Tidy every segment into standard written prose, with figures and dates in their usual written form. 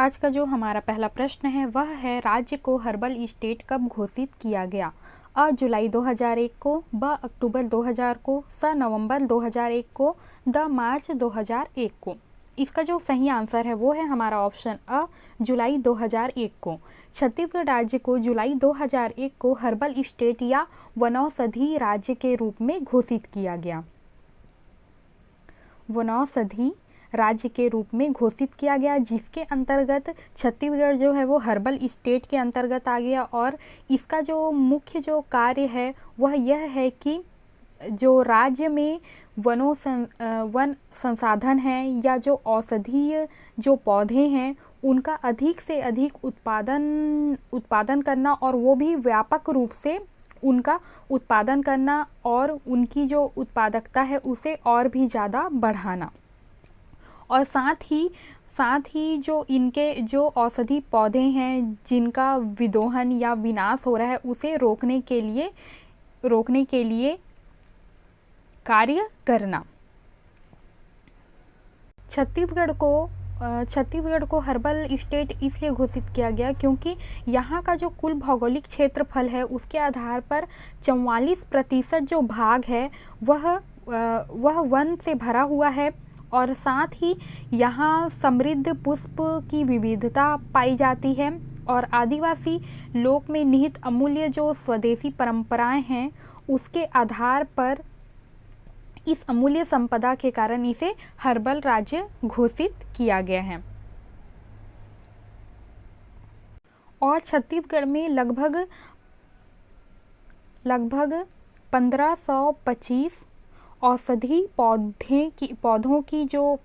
आज का जो हमारा पहला प्रश्न है वह है राज्य को हर्बल स्टेट कब घोषित किया गया। अ जुलाई 2001 को, ब अक्टूबर 2000 को, स नवंबर 2001 को, द मार्च 2001 को। इसका जो सही आंसर है वो है हमारा ऑप्शन अ जुलाई 2001 को। छत्तीसगढ़ राज्य को जुलाई 2001 को हर्बल स्टेट या वनौषधि राज्य के रूप में घोषित किया गया। वनौषधि राज्य के रूप में घोषित किया गया, जिसके अंतर्गत छत्तीसगढ़ जो है वो हर्बल स्टेट के अंतर्गत आ गया। और इसका जो मुख्य जो कार्य है वह यह है कि जो राज्य में वन संसाधन है या जो औषधीय जो पौधे हैं उनका अधिक से अधिक उत्पादन करना, और वो भी व्यापक रूप से उनका उत्पादन करना और उनकी जो उत्पादकता है उसे और भी ज़्यादा बढ़ाना। और साथ ही जो इनके जो औषधि पौधे हैं जिनका विदोहन या विनाश हो रहा है उसे रोकने के लिए कार्य करना। छत्तीसगढ़ को हर्बल स्टेट इसलिए घोषित किया गया क्योंकि यहाँ का जो कुल भौगोलिक क्षेत्रफल है उसके आधार पर 44% जो भाग है वह वन से भरा हुआ है। और साथ ही यहाँ समृद्ध पुष्प की विविधता पाई जाती है और आदिवासी लोक में निहित अमूल्य जो स्वदेशी परंपराएं हैं उसके आधार पर इस अमूल्य संपदा के कारण इसे हर्बल राज्य घोषित किया गया है। और छत्तीसगढ़ में लगभग 1525 औषधि पौधों की जो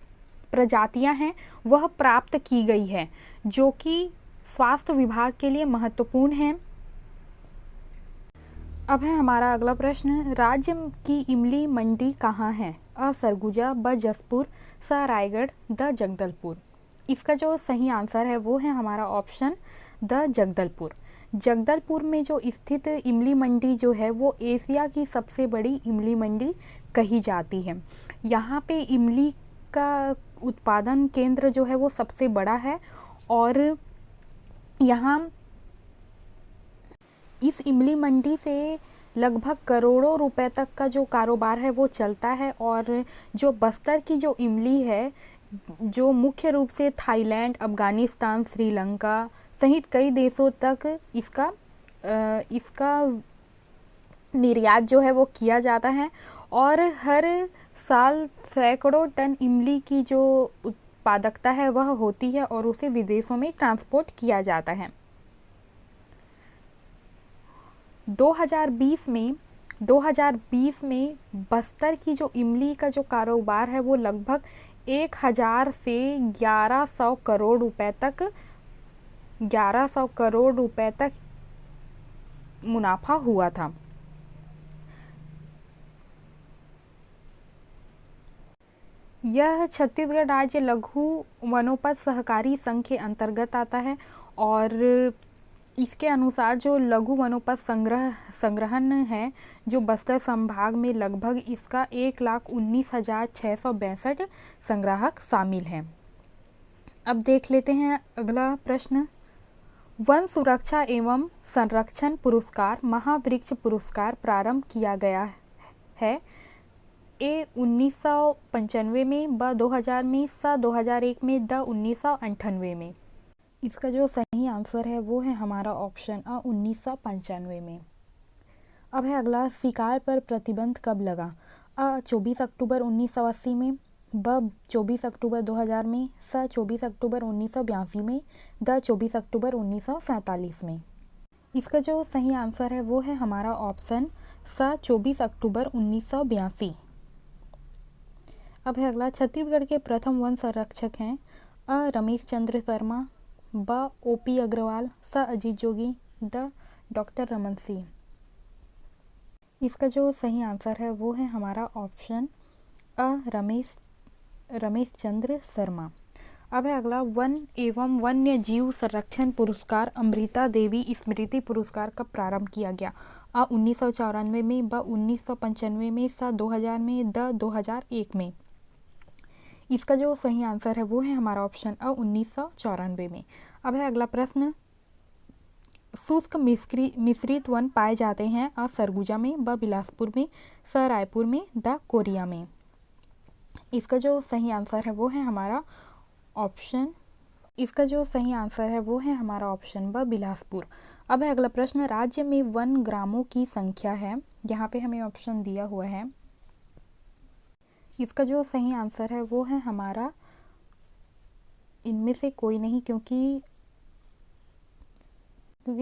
प्रजातियां हैं वह प्राप्त की गई है, जो कि स्वास्थ्य विभाग के लिए महत्वपूर्ण है। अब है हमारा अगला प्रश्न, राज्य की इमली मंडी कहाँ है। अ सरगुजा, ब जसपुर, स रायगढ़, द जगदलपुर। इसका जो सही आंसर है वो है हमारा ऑप्शन द जगदलपुर। जगदलपुर में जो स्थित इमली मंडी जो है वो एशिया की सबसे बड़ी इमली मंडी कही जाती है। यहाँ पे इमली का उत्पादन केंद्र जो है वो सबसे बड़ा है और यहाँ इस इमली मंडी से लगभग करोड़ों रुपए तक का जो कारोबार है वो चलता है। और जो बस्तर की जो इमली है जो मुख्य रूप से थाईलैंड, अफ़गानिस्तान, श्रीलंका सहित कई देशों तक इसका निर्यात जो है वो किया जाता है। और हर साल सैकड़ों टन इमली की जो उत्पादकता है वह होती है और उसे विदेशों में ट्रांसपोर्ट किया जाता है। 2020 में बस्तर की जो इमली का जो कारोबार है वो लगभग 1000 से 1100 करोड़ रुपए तक मुनाफा हुआ था। यह छत्तीसगढ़ राज्य लघु वनोपज सहकारी संघ के अंतर्गत आता है और इसके अनुसार जो लघु वनोपज संग्रहण है जो बस्तर संभाग में लगभग इसका 1,19,662 संग्राहक शामिल हैं। अब देख लेते हैं अगला प्रश्न, वन सुरक्षा एवं संरक्षण पुरस्कार महावृक्ष पुरस्कार प्रारंभ किया गया है। ए 1995 में, ब 2000 में, स 2001 में, द 1998 में। इसका जो सही आंसर है वो है हमारा ऑप्शन अ 1995 में। अब है अगला, शिकार पर प्रतिबंध कब लगा। अ 24 अक्टूबर 1980 में, ब 24 अक्टूबर 2000 में, स 24 अक्टूबर 1982 में, द 24 अक्टूबर 1947 में। इसका जो सही आंसर है वो है हमारा ऑप्शन स 24 अक्टूबर 1982। अब है अगला, छत्तीसगढ़ के प्रथम वन संरक्षक हैं। अ रमेश चंद्र शर्मा, ब ओपी अग्रवाल, स अजीत जोगी, द डॉक्टर रमन सिंह। इसका जो सही आंसर है वो है हमारा ऑप्शन अ रमेश चंद्र शर्मा। अब है अगला, वन एवं वन्य जीव संरक्षण पुरस्कार अमृता देवी स्मृति पुरस्कार कब प्रारंभ किया गया। अ 1994 में, ब 1995 में, स 2000 में, द 2001 में। इसका जो सही आंसर है वो है हमारा ऑप्शन अ 1994 में। अब है अगला प्रश्न, शुष्क मिश्रित वन पाए जाते हैं अ सरगुजा में, ब बिलासपुर में, स रायपुर में, द कोरिया में। इसका जो सही आंसर है वो है हमारा ऑप्शन ब बिलासपुर। अब है अगला प्रश्न, राज्य में वन ग्रामों की संख्या है, यहाँ पे हमें ऑप्शन दिया हुआ है। इसका जो सही आंसर है वो है हमारा इनमें से कोई नहीं, क्योंकि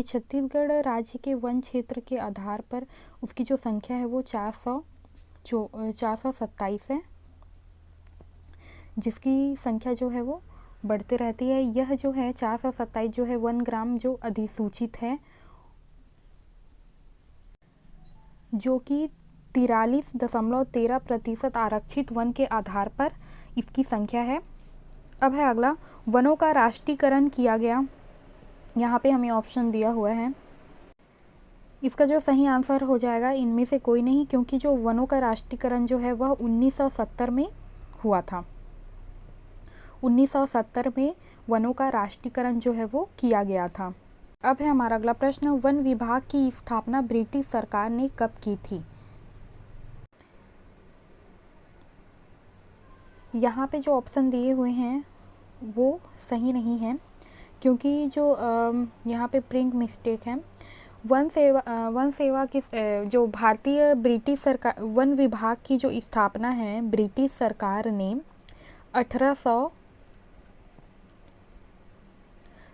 छत्तीसगढ़ राज्य के वन क्षेत्र के आधार पर उसकी जो संख्या है वो 427 है, जिसकी संख्या जो है वो बढ़ते रहती है। यह जो है 427 जो है वन ग्राम जो अधिसूचित है, जो कि 43.13% आरक्षित वन के आधार पर इसकी संख्या है। अब है अगला, वनों का राष्ट्रीयकरण किया गया, यहाँ पे हमें ऑप्शन दिया हुआ है। इसका जो सही आंसर हो जाएगा इनमें से कोई नहीं, क्योंकि जो वनों का राष्ट्रीयकरण जो है वह 1970 में हुआ था। 1970 में वनों का राष्ट्रीयकरण जो है वो किया गया था। अब है हमारा अगला प्रश्न, वन विभाग की स्थापना ब्रिटिश सरकार ने कब की थी? यहाँ पे जो ऑप्शन दिए हुए हैं वो सही नहीं है, क्योंकि जो यहाँ पे प्रिंट मिस्टेक है। वन सेवा की जो भारतीय ब्रिटिश सरकार वन विभाग की जो स्थापना है ब्रिटिश सरकार ने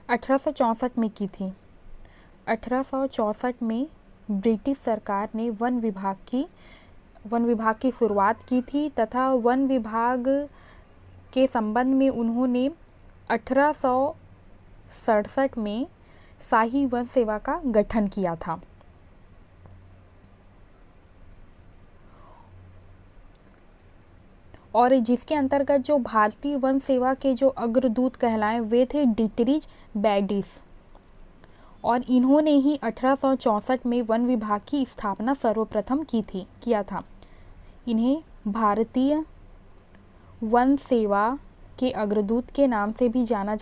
1864 में की थी। 1864 में ब्रिटिश सरकार ने वन विभाग की शुरुआत की थी, तथा वन विभाग के संबंध में उन्होंने 1867 में शाही वन सेवा का गठन किया था। और जिसके अंतर्गत जो भारतीय वन सेवा के जो अग्रदूत कहलाए वे थे डिटरिज बैडिस, और इन्होंने ही 1864 में वन विभाग की स्थापना सर्वप्रथम किया था। इन्हें भारतीय वन सेवा के अग्रदूत के नाम से भी जाना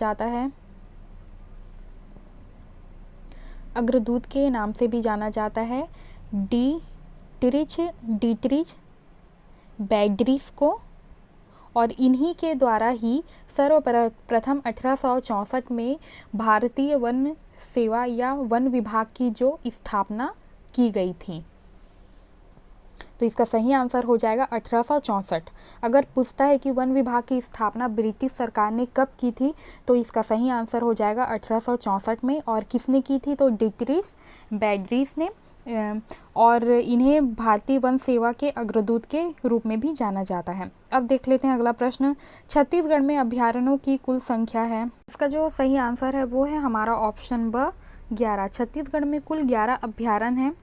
जाता है। डिटरिज बैडिस को, और इन्हीं के द्वारा ही सर्वप्रथम 1864 में भारतीय वन सेवा या वन विभाग की जो स्थापना की गई थी। तो इसका सही आंसर हो जाएगा 1864। अगर पूछता है कि वन विभाग की स्थापना ब्रिटिश सरकार ने कब की थी, तो इसका सही आंसर हो जाएगा 1864 में। और किसने की थी? तो डिटरिज बैडिस ने, और इन्हें भारतीय वन सेवा के अग्रदूत के रूप में भी जाना जाता है। अब देख लेते हैं अगला प्रश्न, छत्तीसगढ़ में अभ्यारण्यों की कुल संख्या है। इसका जो सही आंसर है वो है हमारा ऑप्शन ब 11। छत्तीसगढ़ में कुल 11 अभ्यारण्य हैं।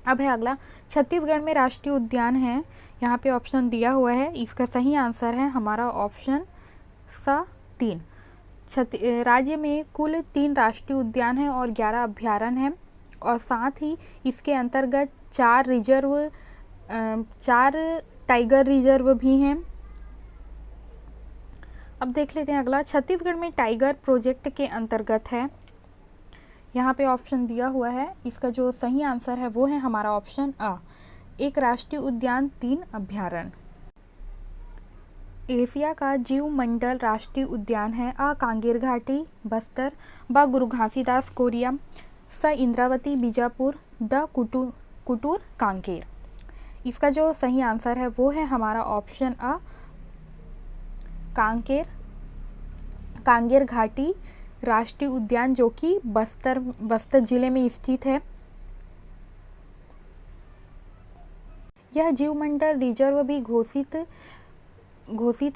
अब है अगला, छत्तीसगढ़ में राष्ट्रीय उद्यान है, यहाँ पे ऑप्शन दिया हुआ है। इसका सही आंसर है हमारा ऑप्शन स 3। राज्य में कुल 3 राष्ट्रीय उद्यान हैं और 11 अभ्यारण्य हैं, और साथ ही इसके अंतर्गत 4 टाइगर रिजर्व भी हैं। अब देख लेते हैं अगला, छत्तीसगढ़ में टाइगर प्रोजेक्ट के अंतर्गत है, यहाँ पे ऑप्शन दिया हुआ है। इसका जो सही आंसर है वो है हमारा ऑप्शन अ, 1 राष्ट्रीय उद्यान 3 अभ्यारण्य। एशिया का जीवमंडल राष्ट्रीय उद्यान है अ कांगेर घाटी बस्तर, ब गुरु घासीदास कोरिया, स इंद्रावती बीजापुर, द कुटूर कांकेर। इसका जो सही आंसर है वो है हमारा ऑप्शन अ, कांगेर घाटी राष्ट्रीय उद्यान, जो कि बस्तर जिले में स्थित है। यह जीवमंडल रिजर्व भी घोषित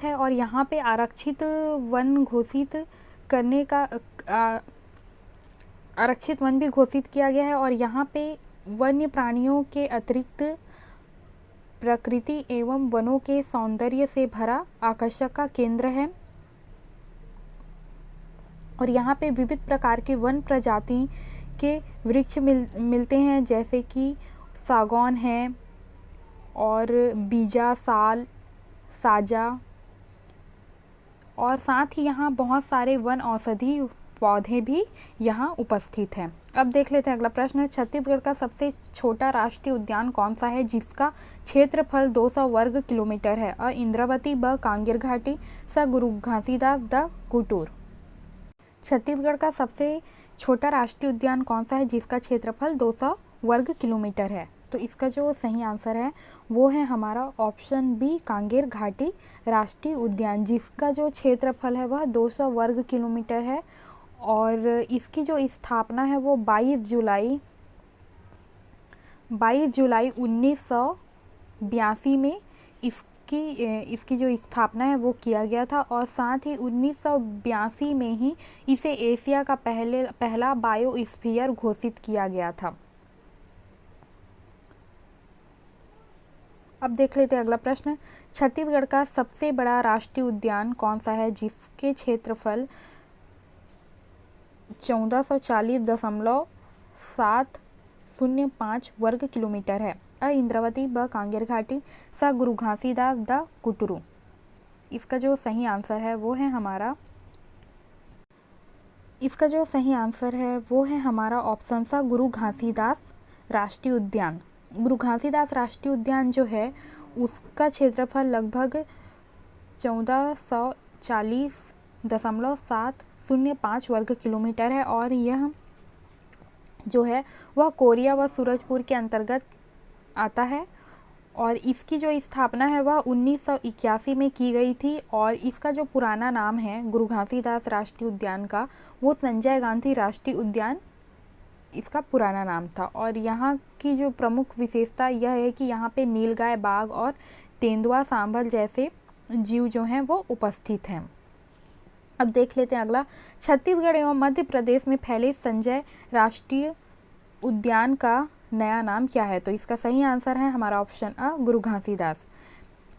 है, और यहाँ पे आरक्षित वन भी घोषित किया गया है। और यहाँ पे वन्य प्राणियों के अतिरिक्त प्रकृति एवं वनों के सौंदर्य से भरा आकर्षक का केंद्र है, और यहाँ पे विविध प्रकार के वन प्रजाति के वृक्ष मिलते हैं, जैसे कि सागौन है और बीजा, साल, साजा, और साथ ही यहाँ बहुत सारे वन औषधि पौधे भी यहाँ उपस्थित हैं। अब देख लेते हैं अगला प्रश्न। छत्तीसगढ़ का सबसे छोटा राष्ट्रीय उद्यान कौन सा है जिसका क्षेत्रफल 200 वर्ग किलोमीटर है? अ इंद्रावती, ब कांगेर घाटी, स गुरु घासीदास, द कुटूर। छत्तीसगढ़ का सबसे छोटा राष्ट्रीय उद्यान कौन सा है जिसका क्षेत्रफल 200 वर्ग किलोमीटर है? तो इसका जो सही आंसर है वो है हमारा ऑप्शन बी, कांगेर घाटी राष्ट्रीय उद्यान, जिसका जो क्षेत्रफल है वह 200 वर्ग किलोमीटर है। और इसकी जो स्थापना है वो 22 जुलाई 1982 में इसकी जो स्थापना है वो किया गया था। और साथ ही 1982 में ही इसे एशिया का पहला बायोस्फीयर घोषित किया गया था। अब देख लेते हैं अगला प्रश्न। छत्तीसगढ़ का सबसे बड़ा राष्ट्रीय उद्यान कौन सा है जिसके क्षेत्रफल 1440.705 वर्ग किलोमीटर है? अ इंद्रावती, ब कांगेर घाटी, स गुरु घासीदास, द कुटरू। इसका जो सही आंसर है वो है हमारा ऑप्शन सा, गुरु घासीदास राष्ट्रीय उद्यान। गुरु घासीदास राष्ट्रीय उद्यान जो है उसका क्षेत्रफल लगभग 1440.705 वर्ग किलोमीटर है। और यह जो है वह कोरिया व सूरजपुर के अंतर्गत आता है। और इसकी जो स्थापना है वह 1981 में की गई थी। और इसका जो पुराना नाम है गुरु घासीदास राष्ट्रीय उद्यान का, वो संजय गांधी राष्ट्रीय उद्यान इसका पुराना नाम था। और यहाँ की जो प्रमुख विशेषता यह है कि यहाँ पे नीलगाय, बाघ और तेंदुआ, सांभर जैसे जीव जो हैं वो उपस्थित हैं। अब देख लेते हैं अगला। छत्तीसगढ़ एवं मध्य प्रदेश में फैले संजय राष्ट्रीय उद्यान का नया नाम क्या है? तो इसका सही आंसर है हमारा ऑप्शन अ, गुरु घासीदास।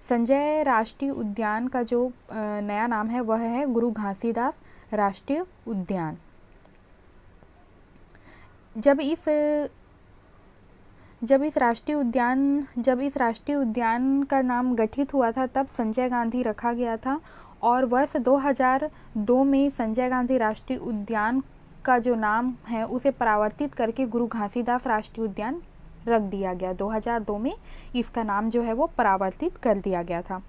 संजय राष्ट्रीय उद्यान का जो नया नाम है वह है गुरु घासीदास राष्ट्रीय उद्यान। जब इस राष्ट्रीय उद्यान का नाम गठित हुआ था तब संजय गांधी रखा गया था। और वर्ष 2002 में संजय गांधी राष्ट्रीय उद्यान का जो नाम है उसे परिवर्तित करके गुरु घासीदास राष्ट्रीय उद्यान रख दिया गया। 2002 में इसका नाम जो है वो परिवर्तित कर दिया गया था।